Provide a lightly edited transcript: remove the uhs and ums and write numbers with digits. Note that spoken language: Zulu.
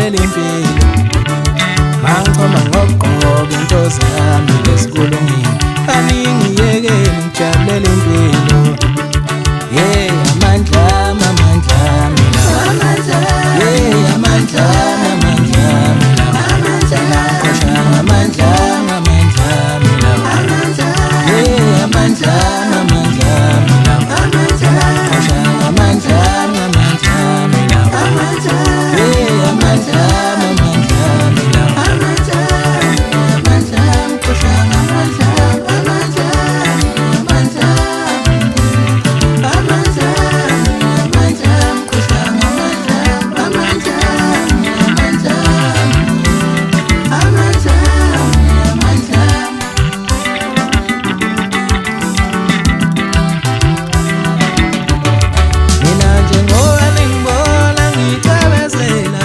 ngijabulela impilo mangichoma ngokuqoqa into zami lesikhulumile aningiyekeni ngijabulela impilo amandla amandla mina amandla amandla amandla mina amandla amandla amandla mina amandla amandla amandla mina amandla amandla amandla mina amandla amandla amandla mina amandla amandla mkhoshana amandla amandla amandla amandla amandla mkhoshana amandla amandla amandla amandla amandla mina njengoba ningibona ngicabezela